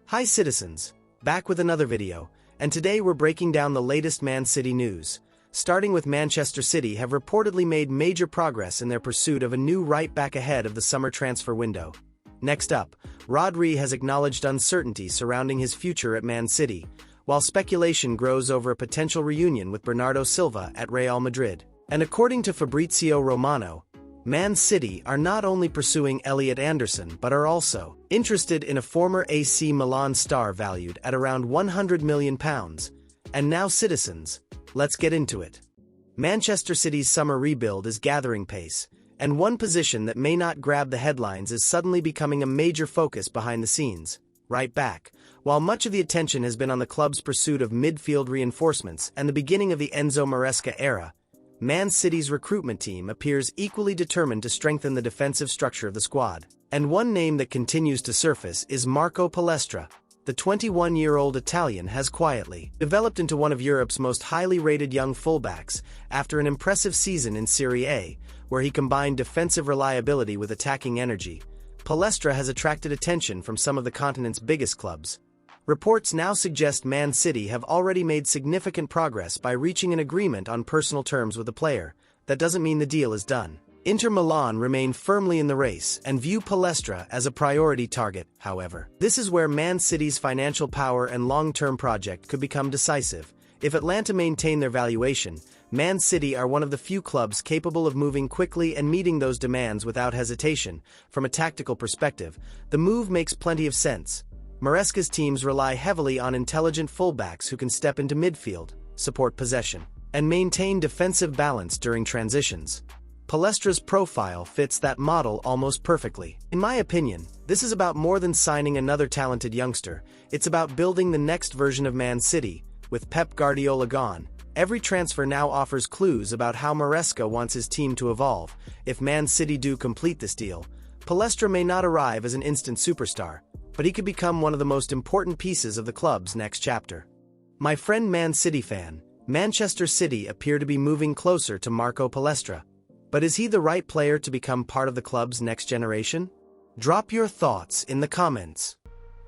Hi citizens, back with another video, and today we're breaking down the latest Man City news. Starting with Manchester City have reportedly made major progress in their pursuit of a new right back ahead of the summer transfer window. Next up, Rodri has acknowledged uncertainty surrounding his future at Man City, while speculation grows over a potential reunion with Bernardo Silva at Real Madrid. And according to Fabrizio Romano, Man City are not only pursuing Elliot Anderson but are also interested in a former AC Milan star valued at around £100 million. And now citizens, let's get into it. Manchester City's summer rebuild is gathering pace, and one position that may not grab the headlines is suddenly becoming a major focus behind the scenes: right back. While much of the attention has been on the club's pursuit of midfield reinforcements and the beginning of the Enzo Maresca era, Man City's recruitment team appears equally determined to strengthen the defensive structure of the squad. And one name that continues to surface is Marco Pstra. The 21-year-old Italian has quietly developed into one of Europe's most highly rated young fullbacks after an impressive season in Serie A, where he combined defensive reliability with attacking energy. Pstra has attracted attention from some of the continent's biggest clubs. Reports now suggest Man City have already made significant progress by reaching an agreement on personal terms with the player. That doesn't mean the deal is done. Inter Milan remain firmly in the race and view Pstra as a priority target, however. This is where Man City's financial power and long-term project could become decisive. If Atlanta maintain their valuation, Man City are one of the few clubs capable of moving quickly and meeting those demands without hesitation. From a tactical perspective, the move makes plenty of sense. Maresca's teams rely heavily on intelligent fullbacks who can step into midfield, support possession, and maintain defensive balance during transitions. Palestra's profile fits that model almost perfectly. In my opinion, this is about more than signing another talented youngster. It's about building the next version of Man City. With Pep Guardiola gone, every transfer now offers clues about how Maresca wants his team to evolve. If Man City do complete this deal, Pstra may not arrive as an instant superstar, but he could become one of the most important pieces of the club's next chapter. My friend Man City fan, Manchester City appear to be moving closer to Marco Pstra. But is he the right player to become part of the club's next generation? Drop your thoughts in the comments.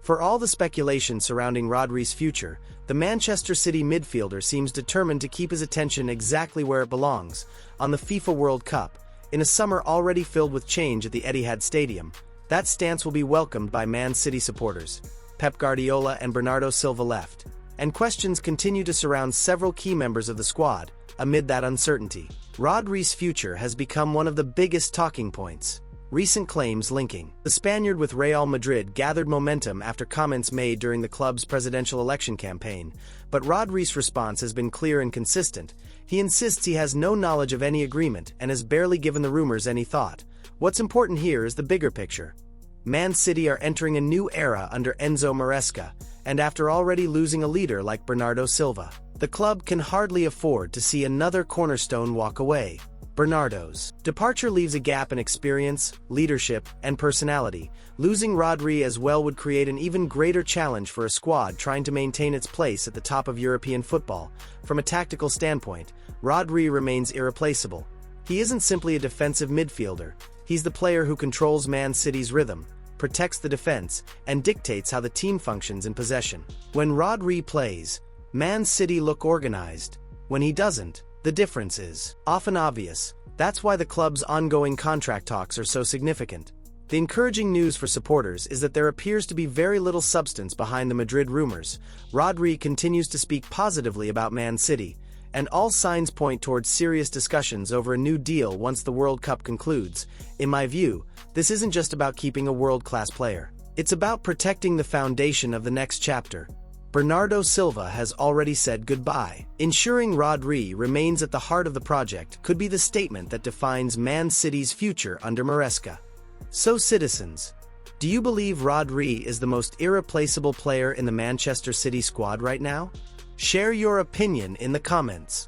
For all the speculation surrounding Rodri's future, the Manchester City midfielder seems determined to keep his attention exactly where it belongs, on the FIFA World Cup. In a summer already filled with change at the Etihad Stadium, that stance will be welcomed by Man City supporters. Pep Guardiola and Bernardo Silva left, and questions continue to surround several key members of the squad. Amid that uncertainty, Rodri's future has become one of the biggest talking points. Recent claims linking the Spaniard with Real Madrid gathered momentum after comments made during the club's presidential election campaign, but Rodri's response has been clear and consistent. He insists he has no knowledge of any agreement and has barely given the rumors any thought. What's important here is the bigger picture. Man City are entering a new era under Enzo Maresca, and after already losing a leader like Bernardo Silva, the club can hardly afford to see another cornerstone walk away. Bernardo's departure leaves a gap in experience, leadership, and personality. Losing Rodri as well would create an even greater challenge for a squad trying to maintain its place at the top of European football. From a tactical standpoint, Rodri remains irreplaceable. He isn't simply a defensive midfielder. He's the player who controls Man City's rhythm, protects the defense, and dictates how the team functions in possession. When Rodri plays, Man City look organized. When he doesn't, the difference is often obvious. That's why the club's ongoing contract talks are so significant. The encouraging news for supporters is that there appears to be very little substance behind the Madrid rumors. Rodri continues to speak positively about Man City, and all signs point towards serious discussions over a new deal once the World Cup concludes. In my view, this isn't just about keeping a world-class player. It's about protecting the foundation of the next chapter. Bernardo Silva has already said goodbye. Ensuring Rodri remains at the heart of the project could be the statement that defines Man City's future under Maresca. So citizens, do you believe Rodri is the most irreplaceable player in the Manchester City squad right now? Share your opinion in the comments.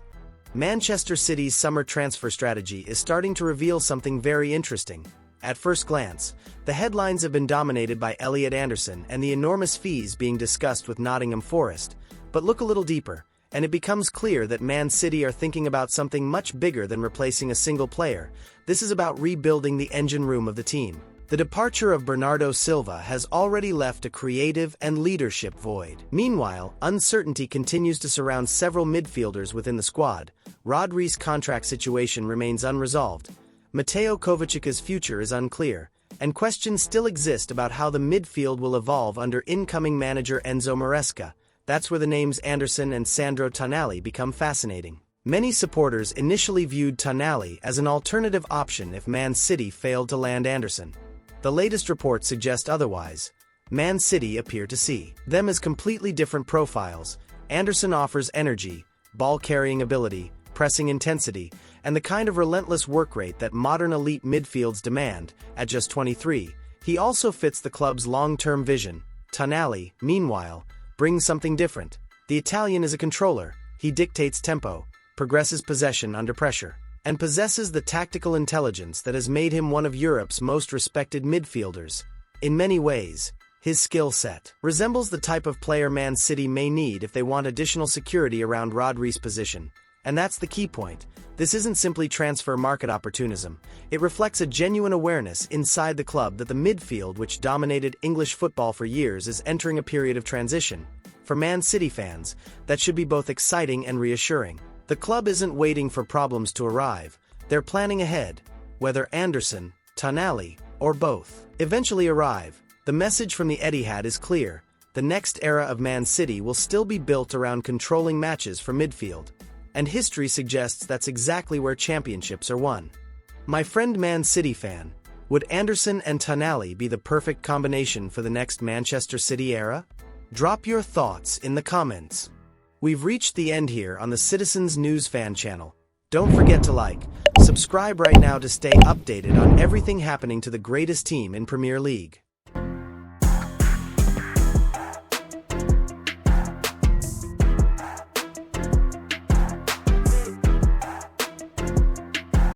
Manchester City's summer transfer strategy is starting to reveal something very interesting. At first glance, the headlines have been dominated by Elliot Anderson and the enormous fees being discussed with Nottingham Forest. But look a little deeper, and it becomes clear that Man City are thinking about something much bigger than replacing a single player. This is about rebuilding the engine room of the team. The departure of Bernardo Silva has already left a creative and leadership void. Meanwhile, uncertainty continues to surround several midfielders within the squad. Rodri's contract situation remains unresolved. Mateo Kovacic's future is unclear, and questions still exist about how the midfield will evolve under incoming manager Enzo Maresca. That's where the names Anderson and Sandro Tonali become fascinating. Many supporters initially viewed Tonali as an alternative option if Man City failed to land Anderson. The latest reports suggest otherwise. Man City appear to see them as completely different profiles. Anderson offers energy, ball-carrying ability, pressing intensity, and the kind of relentless work rate that modern elite midfields demand. At just 23, he also fits the club's long-term vision. Tonali, meanwhile, brings something different. The Italian is a controller. He dictates tempo, progresses possession under pressure, and possesses the tactical intelligence that has made him one of Europe's most respected midfielders. In many ways, his skill set resembles the type of player Man City may need if they want additional security around Rodri's position. And that's the key point. This isn't simply transfer market opportunism. It reflects a genuine awareness inside the club that the midfield, which dominated English football for years, is entering a period of transition. For Man City fans, that should be both exciting and reassuring. The club isn't waiting for problems to arrive. They're planning ahead. Whether Anderson, Tonali, or both eventually arrive, the message from the Etihad is clear. The next era of Man City will still be built around controlling matches for midfield. And history suggests that's exactly where championships are won. My friend Man City fan, would Anderson and Tonali be the perfect combination for the next Manchester City era? Drop your thoughts in the comments. We've reached the end here on the Citizens News Fan channel. Don't forget to like, subscribe right now to stay updated on everything happening to the greatest team in Premier League.